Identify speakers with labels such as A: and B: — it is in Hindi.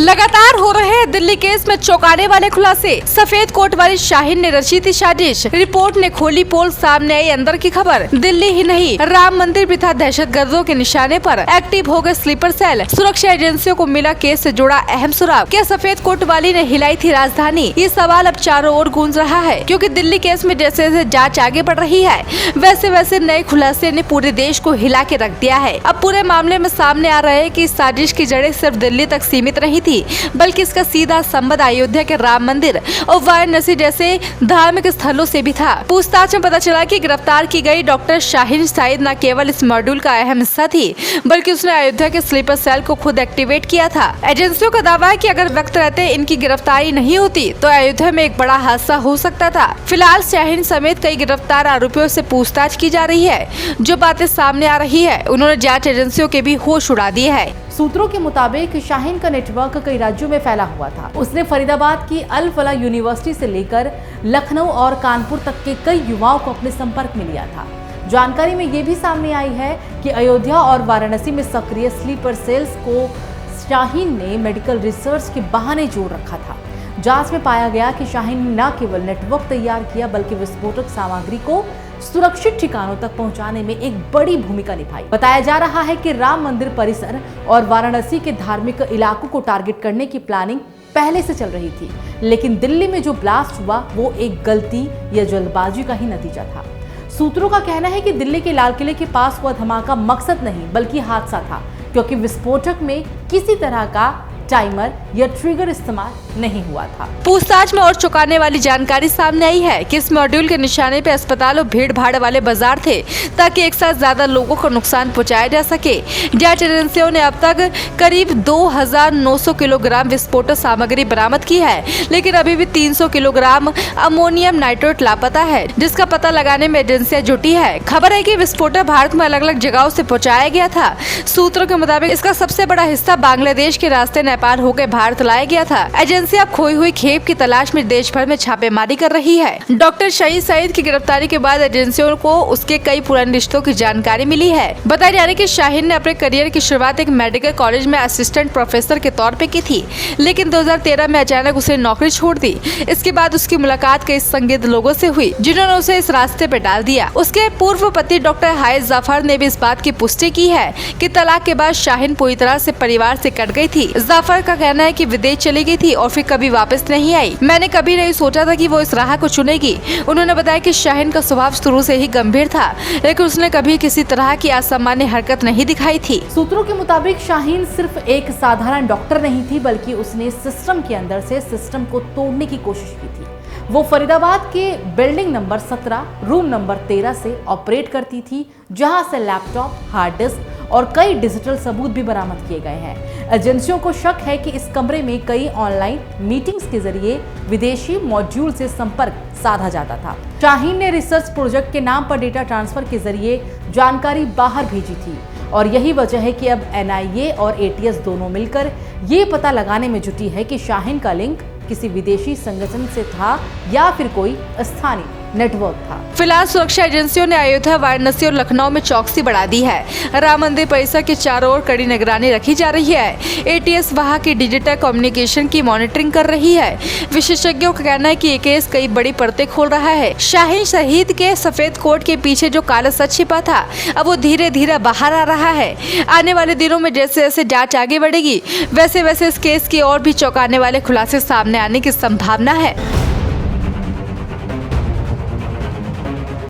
A: लगातार हो रहे दिल्ली केस में चौंकाने वाले खुलासे। सफेद कोट वाली शाहीन ने रची थी साजिश। रिपोर्ट ने खोली पोल, सामने आई अंदर की खबर। दिल्ली ही नहीं, राम मंदिर भी था दहशतगर्दों के निशाने पर। एक्टिव हो गए स्लीपर सेल। सुरक्षा एजेंसियों को मिला केस से जुड़ा अहम सुराग। क्या सफेद कोट वाली ने हिलाई थी राजधानी? ये सवाल अब चारों ओर गूंज रहा है, क्योंकि दिल्ली केस में जैसे जैसे जांच आगे बढ़ रही है, वैसे वैसे नए खुलासे ने पूरे देश को हिला के रख दिया है। अब पूरे मामले में सामने आ रहा है कि इस साजिश की जड़ें सिर्फ दिल्ली तक सीमित नहीं थी, बल्कि इसका सीधा संबंध अयोध्या के राम मंदिर और वाराणसी जैसे धार्मिक स्थलों से भी था। पूछताछ में पता चला कि गिरफ्तार की गई डॉक्टर शाहीन शायद न केवल इस मॉड्यूल का अहम हिस्सा थी, बल्कि उसने अयोध्या के स्लीपर सेल को खुद एक्टिवेट किया था। एजेंसियों का दावा है कि अगर वक्त रहते इनकी गिरफ्तारी नहीं होती तो अयोध्या में एक बड़ा हादसा हो सकता था। फिलहाल शाहीन समेत कई गिरफ्तार आरोपियों से पूछताछ की जा रही है। जो बातें सामने आ रही है, उन्होंने जांच एजेंसियों के भी होश उड़ा दिए है।
B: सूत्रों के मुताबिक शाहीन का नेटवर्क कई राज्यों में फैला हुआ था। उसने फरीदाबाद की अल फला यूनिवर्सिटी से लेकर लखनऊ और कानपुर तक के कई युवाओं को अपने संपर्क में लिया था। जानकारी में ये भी सामने आई है कि अयोध्या और वाराणसी में सक्रिय स्लीपर सेल्स को शाहीन ने मेडिकल रिसर्च के बहाने जोड़ रखा था। जांच में पाया गया कि शाहीन ने न केवल नेटवर्क तैयार किया, बल्कि विस्फोटक सामग्री को सुरक्षित ठिकानों तक पहुंचाने में एक बड़ी भूमिका निभाई। बताया जा रहा है कि राम मंदिर परिसर और वाराणसी के धार्मिक इलाकों को टारगेट करने की प्लानिंग पहले से चल रही थी, लेकिन दिल्ली में जो ब्लास्ट हुआ वो एक गलती या जल्दबाजी का ही नतीजा था। सूत्रों का कहना है कि दिल्ली के लाल किले के पास हुआ धमाका मकसद नहीं बल्कि हादसा था, क्योंकि विस्फोटक में किसी तरह का टाइमर या ट्रिगर इस्तेमाल नहीं हुआ था।
A: पूछताछ में और चौंकाने वाली जानकारी सामने आई है कि इस मॉड्यूल के निशाने पे अस्पताल और भीड़ भाड़ वाले बाजार थे, ताकि एक साथ ज्यादा लोगों को नुकसान पहुंचाया जा सके। जांच एजेंसियों ने अब तक करीब 2900 किलोग्राम विस्फोटक सामग्री बरामद की है, लेकिन अभी भी 300 किलोग्राम अमोनियम नाइट्रेट लापता है, जिसका पता लगाने में एजेंसियां जुटी है। खबर है कि विस्फोटक भारत में अलग अलग जगहों से पहुँचाया गया था। सूत्रों के मुताबिक इसका सबसे बड़ा हिस्सा बांग्लादेश के रास्ते नेपाल होकर भारत लाया गया था। एजेंसियां खोई हुई खेप की तलाश में देश भर में छापेमारी कर रही है। डॉक्टर शाहीन सईद की गिरफ्तारी के बाद एजेंसियों को उसके कई पुराने रिश्तों की जानकारी मिली है। बताया जा रहा है कि शाहीन ने अपने करियर की शुरुआत एक मेडिकल कॉलेज में असिस्टेंट प्रोफेसर के तौर पे की थी, लेकिन 2013 में अचानक उसने नौकरी छोड़ दी। इसके बाद उसकी मुलाकात कई संदिग्ध लोगों से हुई, जिन्होंने उसे इस रास्ते पे डाल दिया। उसके पूर्व पति डॉक्टर हायत जाफर ने भी इस बात की पुष्टि की है कि तलाक के बाद शाहीन पूरी तरह से परिवार से कट गई थी। जाफर का कहना है कि विदेश चली गई थी और फिर कभी वापस नहीं आई। मैंने कभी नहीं सोचा था कि वो इस राह को चुनेगी। उन्होंने बताया कि शाहीन का स्वभाव शुरू से ही गंभीर था, लेकिन उसने कभी किसी तरह की असामान्य हरकत नहीं दिखाई थी।
B: सूत्रों के मुताबिक शाहीन सिर्फ एक साधारण डॉक्टर नहीं थी, बल्कि उसने सिस्टम के अंदर से सिस्टम को तोड़ने की कोशिश की थी। वो फरीदाबाद के बिल्डिंग नंबर 17 रूम नंबर 13 से ऑपरेट करती थी, जहां से लैपटॉप, हार्ड डिस्क और कई डिजिटल सबूत भी बरामद किए गए हैं। एजेंसियों को शक है कि इस कमरे में कई ऑनलाइन मीटिंग्स के जरिए विदेशी मॉड्यूल से संपर्क साधा जाता था। शाहीन ने रिसर्च प्रोजेक्ट के नाम पर डेटा ट्रांसफर के जरिए जानकारी बाहर भेजी थी, और यही वजह है कि अब NIA और ATS दोनों मिलकर ये पता लगाने में जुटी है कि शाहीन का लिंक किसी विदेशी संगठन से था या फिर कोई स्थानीय नेटवर्क था।
A: फिलहाल सुरक्षा एजेंसियों ने अयोध्या, वाराणसी और लखनऊ में चौकसी बढ़ा दी है। राम मंदिर परिसर के चारों ओर कड़ी निगरानी रखी जा रही है। ATS वहां की डिजिटल कम्युनिकेशन की मॉनिटरिंग कर रही है। विशेषज्ञों का कहना है कि ये केस कई बड़ी परतें खोल रहा है। शाहीन शहीद के सफेद कोट के पीछे जो काला सच छिपा था, अब वो धीरे धीरे बाहर आ रहा है। आने वाले दिनों में जैसे जैसे जांच आगे बढ़ेगी, वैसे वैसे इस केस की और भी चौंकाने वाले खुलासे सामने आने की संभावना है।